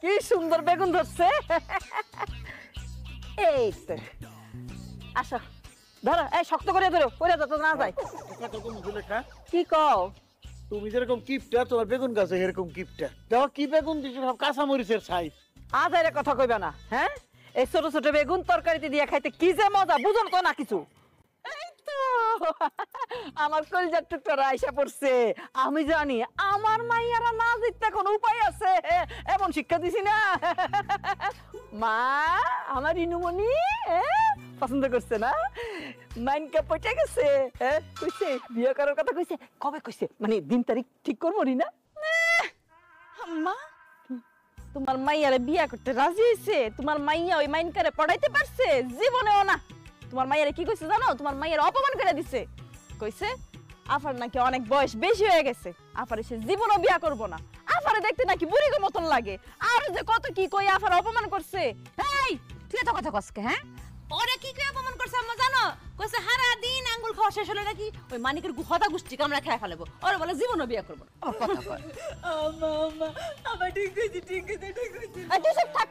কি সুন্দর বেগুন ধরছে। এই তো আসো, ধরো, এই শক্ত করে ধরো, পড়ে যাতে না যায়। কি কও? তুমি যেরকম কিপটা, তোমার বেগুন গাছে এরকম কিপটা। দেখো কি বেগুন দিছো, সব কাঁচা মরিচের সাইজ। আজ এর কথা কইবা না, হ্যাঁ? এই ছোট ছোট বেগুন তরকারিতে দিয়ে খাইতে কি যে মজা, বুঝুন তো না কিছু। এই তো আমার কলিজার টুকরা আইসা পড়ছে। আমি জানি আমার মাইয়ারা না জিততে কোনো উপায় আছে, এমন শিক্ষা দিছি না। মা, আমার ইনুমনি পছন্দ করছে না? মাইনকা পচে গেছে, কইছে বিয়ে করার কথা কইছে। কবে কইছে? মানে দিন তারিখ ঠিক করবো না? আম্মা, তোমার মাইয়ারে বিয়া করতে রাজি হইছে? তোমার মাইয়া ওই মাইনকারে পড়াইতে পারছে? জীবনেও না। তোমার মাইয়ারে কি কইছে জানো? তোমার মাইয়ারে অপমান করে দিছে। কইছে আফার নাকি অনেক বয়স বেশি হয়ে গেছে, আফারে সে জীবনও বিয়া করবো না, আফারে দেখতে নাকি বুড়ির মতন লাগে। আর যে কত কি কই আফার অপমান করছে। এই তুই এত কথা কসকে? হ্যাঁ, ওরে কি করে অপমান করছে আম্মা জানো? কইছে সারা দিন আঙ্গুল খাওয়া শেষ হলো নাকি ওই মানিকের গুহতা গুষ্টি কামড়া খেয়ে ফেলবো। ওরে বলে জীবনও বিয়া করবো না। ও কথা কয়। আম্মা আম্মা আমার ঠিক কইছে, ঠিক কইছে, ঠিক কইছে। এই তুই সব থাক,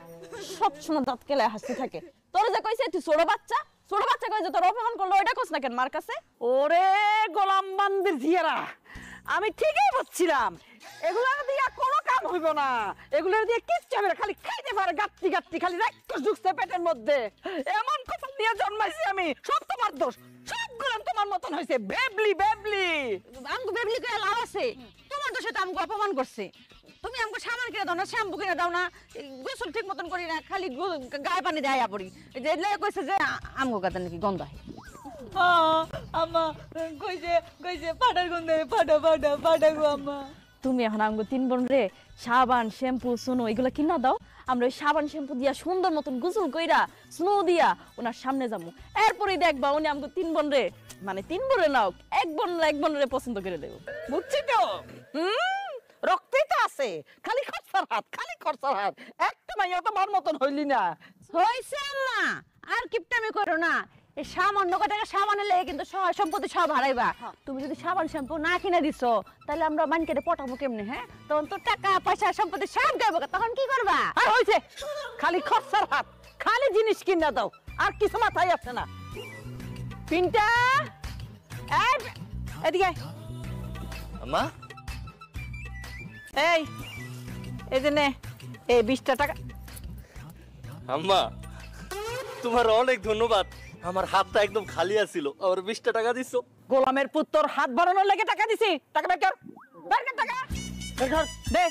সব সময় দাঁত কেলে হাসতে থাকে। তোর যে কইছে তুই ছোট বাচ্চা, ছোট বাচ্চা কইছে তোর অপমান করলো, ওইটা কইছ না কেন মার কাছে? ওরে গোলাম বান্দির ঝিয়ারা, আমি ঠিকই বলছিলাম এগুলা দিয়ে কোনো কাম হইব না, এগুলা দিয়ে কিচ্ছু হবে না, খালি খাইতে পারে গাত্তি গাত্তি, খালি রাক্ষস ঢুকছে পেটের মধ্যে। এমন কথা নিয়ে জন্মাইছি আমি, সব তোমার দোষ, সবগুলো তোমার মতন হয়েছে। বেবলি বেবলি আমগো বেবলি কইয়া লাভ আছে? তোমার দোষে তো আমগো অপমান করছে। তুমি আমগো সাবান কিনে দাও না, শ্যাম্পু কিনে দাও না, গোসল ঠিক মতন করি না, খালি গায়ে পানি দেয়া পড়ি। যে এলে কইছে যে আমগো গাতে নাকি গন্ধ হয়। আম্মা কইছে, কইছে ফাটার গন্ধে, ফাটা ফাটা ফাটা গো আম্মা। তুমি এখন আমগো তিন বোন রে সাবান শ্যাম্পু সুনো এগুলা কিনা দাও, আমরা ওই সাবান শ্যাম্পু দিয়া সুন্দর মতন গোসল কইরা স্নো দিয়া ওনার সামনে যাবো। এরপরেই দেখবা উনি আমগো তিন বোন রে, মানে তিন বোনে নাও, এক বোন রে পছন্দ করে দেবো। বুঝছি তো, রক্তেই তো আছে, খালি খরচার হাত, খালি খরচার হাত। একটা মাইয়া তোমার মতন হইলি না। হইছে না আর কিপটামি করো না। এই সামান্য টাকা সাবানের লেগে কিন্তু সহায় সম্পত্তি সব হারাইবা। তুমি যদি সাবান শ্যাম্পু না কিনে দিছো তাহলে আমরা মানকেটে পটাবো কেমনে? হ্যাঁ, তখন তো টাকা পয়সা সম্পত্তি সব গাইবো, তখন কি করবা? আর হইছে, খালি খরচার হাত, খালি জিনিস কিনা দাও, আর কিছু মাথায় আসে না। পিন্টা, এদিকে আম্মা, এই এই যে নে, এই 20টা টাকা। আম্মা তোমার অনেক ধন্যবাদ, আমার হাতটা একদম খালি আছিল, আর 20টা টাকা দিছো। গোলামের পুত্তর হাত বাড়ানোর লাগে টাকা দিছি। টাকা বের কর, বের কর টাকা, বের কর, দে।